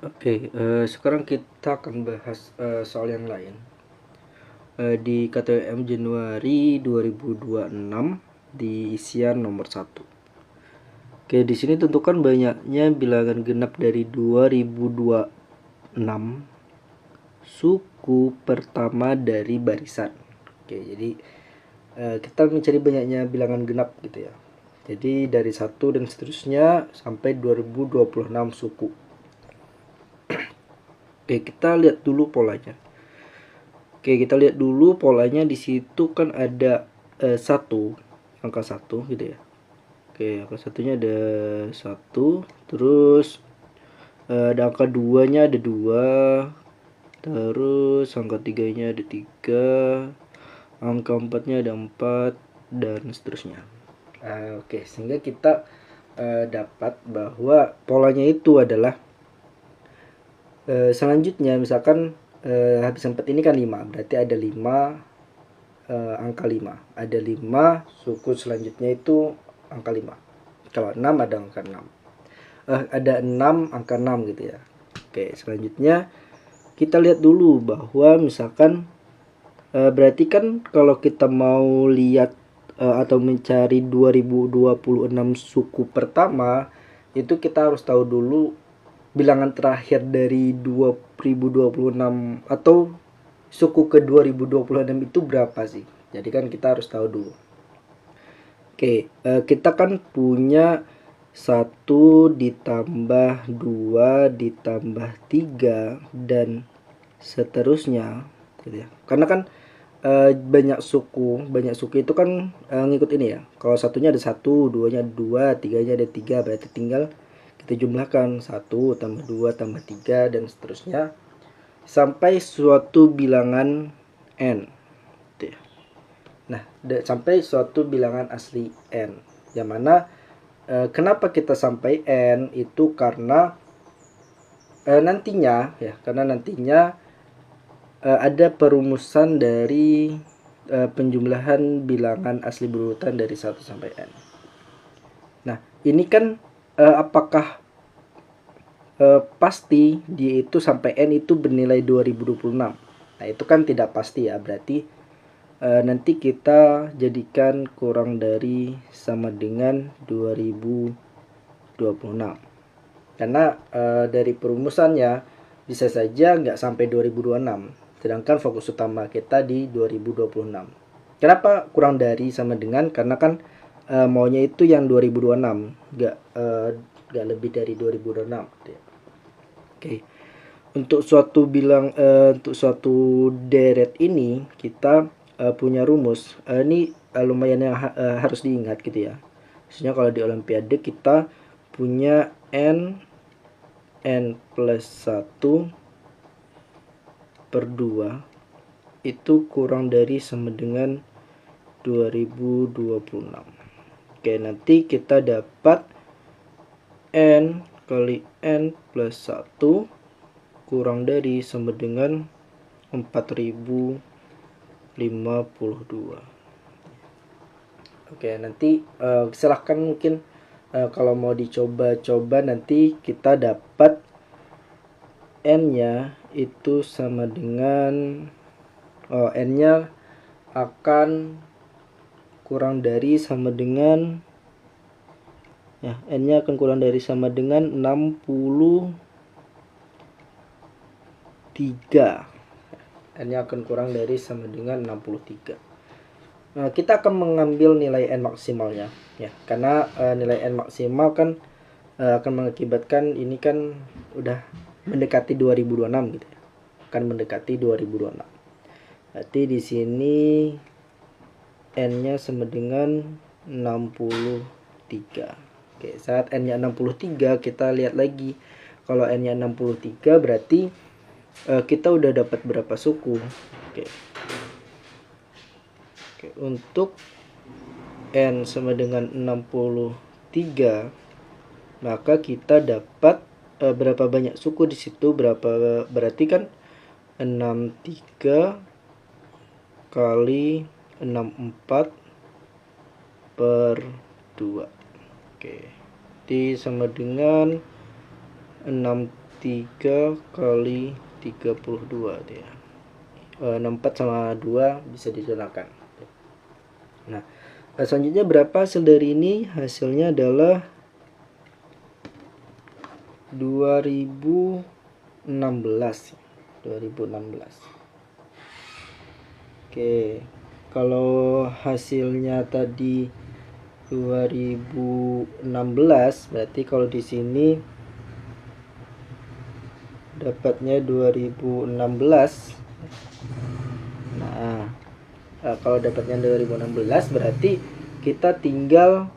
Oke, sekarang kita akan bahas soal yang lain. Di KTM Januari 2026 di isian nomor 1. Oke, di sini tentukan banyaknya bilangan genap dari 2026 suku pertama dari barisan. Oke, jadi kita mencari banyaknya bilangan genap gitu ya. Jadi dari 1 dan seterusnya sampai 2026 suku. Oke, kita lihat dulu polanya. Oke, kita lihat dulu polanya. Di situ kan ada angka 1 gitu ya. Oke, angka satunya ada 1, terus ada angka 2-nya ada 2, terus angka 3-nya ada 3, angka 4-nya ada 4, dan seterusnya. Oke, sehingga kita dapat bahwa polanya itu adalah selanjutnya misalkan habis 4 ini kan 5, berarti ada 5, angka 5. Ada 5, suku selanjutnya itu angka 5. Kalau 6 ada angka 6. Ada 6, angka 6 gitu ya. Oke, selanjutnya kita lihat dulu bahwa misalkan berarti kan kalau kita mau lihat atau mencari 2026 suku pertama, itu kita harus tahu dulu bilangan terakhir dari 2026 atau suku ke 2026 itu berapa sih. Jadi kan kita harus tahu dulu. Oke, kita kan punya 1 ditambah 2 ditambah 3 dan seterusnya gitu ya. Karena kan banyak suku itu kan ngikut ini ya. Kalau satunya ada 1, 2-nya ada 2, 3-nya ada 3, berarti tinggal kita jumlahkan 1 tambah 2 tambah 3 dan seterusnya sampai suatu bilangan n gitu ya. Nah, sampai suatu bilangan asli n, yang mana kenapa kita sampai n itu karena nantinya ada perumusan dari penjumlahan bilangan asli berurutan dari 1 sampai n. Nah, ini kan apakah pasti dia itu sampai n itu bernilai 2026? Nah, itu kan tidak pasti ya, berarti nanti kita jadikan kurang dari sama dengan 2026. Karena dari perumusannya bisa saja nggak sampai 2026, sedangkan fokus utama kita di 2026. Kenapa kurang dari sama dengan? Karena kan maunya itu yang 2026, nggak lebih dari 2026 gitu ya. Oke. Untuk suatu deret ini kita punya rumus. Ini lumayan yang harus diingat gitu ya. Maksudnya kalau di olimpiade kita punya n plus 1 per 2 itu kurang dari sama dengan 2026. Oke, nanti kita dapat n kali n plus 1 kurang dari sama dengan 4052. Oke, nanti silahkan mungkin kalau mau dicoba-coba nanti kita dapat n-nya itu sama dengan n-nya akan kurang dari sama dengan n-nya akan kurang dari sama dengan 63. N-nya akan kurang dari sama dengan 63. Nah, kita akan mengambil nilai n maksimalnya ya, karena nilai n maksimal kan akan mengakibatkan ini kan udah mendekati 2026 gitu ya. Akan mendekati 2026. Berarti di sini n-nya sama dengan 63. Oke, saat n-nya 63 kita lihat lagi. Kalau n-nya 63 berarti kita udah dapat berapa suku. Oke, untuk n sama dengan 63, maka kita dapat berapa banyak suku di situ, berarti kan 63 kali 64 per 2. Oke, jadi sama dengan 63 3 kali 32 ya. 64 sama 2 bisa dijolakan. Nah, selanjutnya berapa hasil dari ini? Hasilnya adalah 2016. Oke, kalau hasilnya tadi 2016, berarti kalau di sini dapatnya 2016. Nah, kalau dapatnya 2016 berarti kita tinggal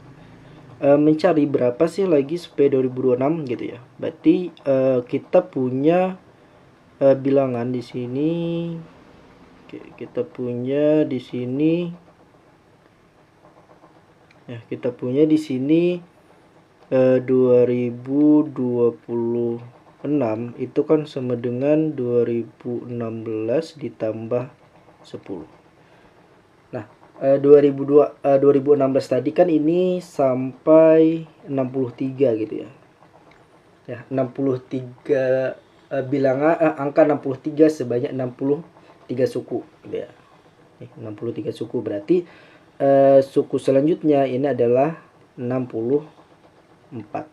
mencari berapa sih lagi supaya 2026 gitu ya. Berarti kita punya bilangan di sini. Oke, kita punya di sini ya, kita punya di sini 2026 itu kan sama dengan 2016 ditambah 10. Nah, 2016 tadi kan ini sampai 63 gitu ya. Ya, 63 bilangan angka 63 sebanyak 63 suku gitu ya. 63 suku berarti suku selanjutnya ini adalah 64.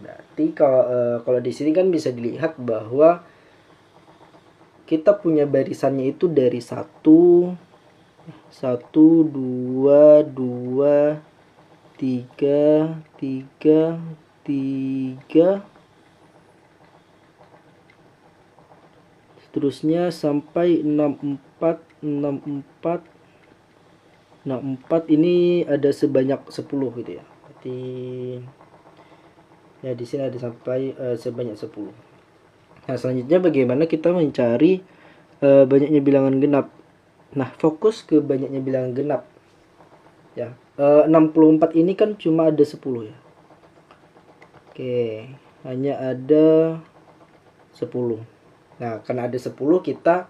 Berarti kalau di sini kan bisa dilihat bahwa kita punya barisannya itu dari 1 2 2 3 3 3 seterusnya sampai 64 ini ada sebanyak 10 gitu ya. Berarti ya di sini ada sampai sebanyak 10. Nah, selanjutnya bagaimana kita mencari banyaknya bilangan genap. Nah, fokus ke banyaknya bilangan genap. Ya, 64 ini kan cuma ada 10 ya. Oke, hanya ada 10. Nah, karena ada 10 kita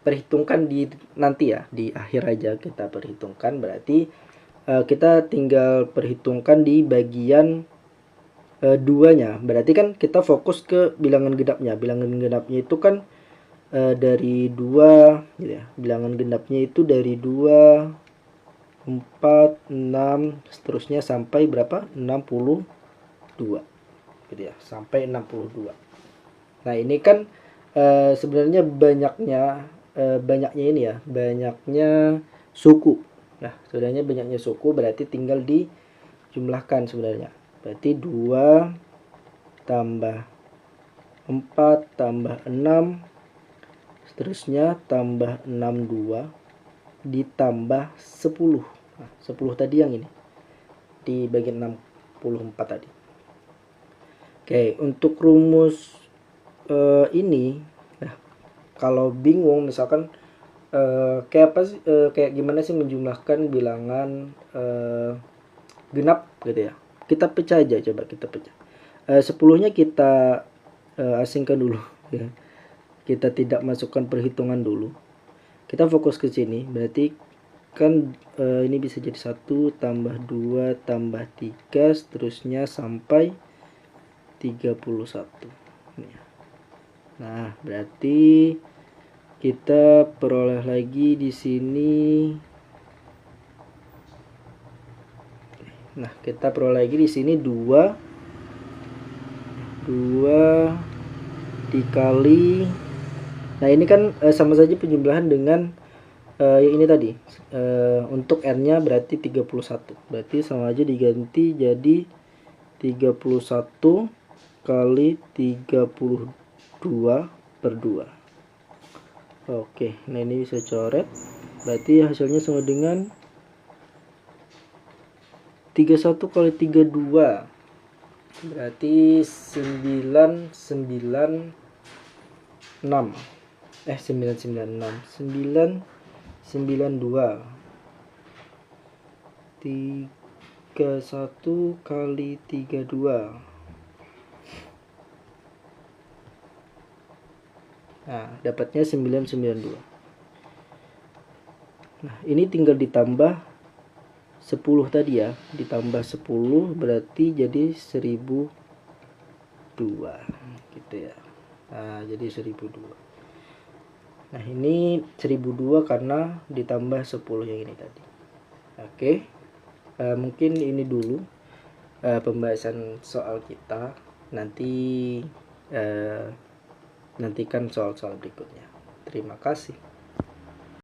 perhitungkan di nanti ya, di akhir aja kita perhitungkan. Berarti kita tinggal perhitungkan di bagian 2-nya. Berarti kan kita fokus ke bilangan genapnya. Bilangan genapnya itu kan dari 2 gitu ya. Bilangan genapnya itu dari 2 4 6 seterusnya sampai berapa? 62 gitu ya, sampai 62. Nah, ini kan sebenarnya banyaknya ini ya, banyaknya suku. Nah, sebenarnya banyaknya suku berarti tinggal dijumlahkan sebenarnya. Berarti 2 tambah 4 tambah 6 seterusnya tambah 62 ditambah 10. Nah, 10 tadi yang ini di bagian 64 tadi. Oke, untuk rumus ini, nah, kalau bingung misalkan kayak apa sih, kayak gimana sih menjumlahkan bilangan genap gitu ya, kita pecah aja, coba kita pecah. 10-nya kita asingkan dulu ya. Kita tidak masukkan perhitungan dulu, kita fokus ke sini. Berarti kan ini bisa jadi 1 tambah 2 tambah 3 seterusnya sampai 31. Nah, berarti kita peroleh lagi di sini. Nah, kita peroleh lagi di sini 2 dikali. Nah, ini kan sama saja penjumlahan dengan ini tadi. Untuk R-nya berarti 31. Berarti sama aja diganti jadi 31 kali 32 per 2. Oke, nah ini bisa coret. Berarti hasilnya sama dengan 31 kali 32. Berarti 996. 992 31 kali 32. Nah, dapatnya 992. Nah, ini tinggal ditambah 10 tadi ya, ditambah 10 berarti jadi 1002. gitu ya. Nah, jadi 1002. Nah, ini 1002 karena ditambah 10 yang ini tadi. Oke. Mungkin ini dulu pembahasan soal kita. Nanti nantikan soal-soal berikutnya. Terima kasih.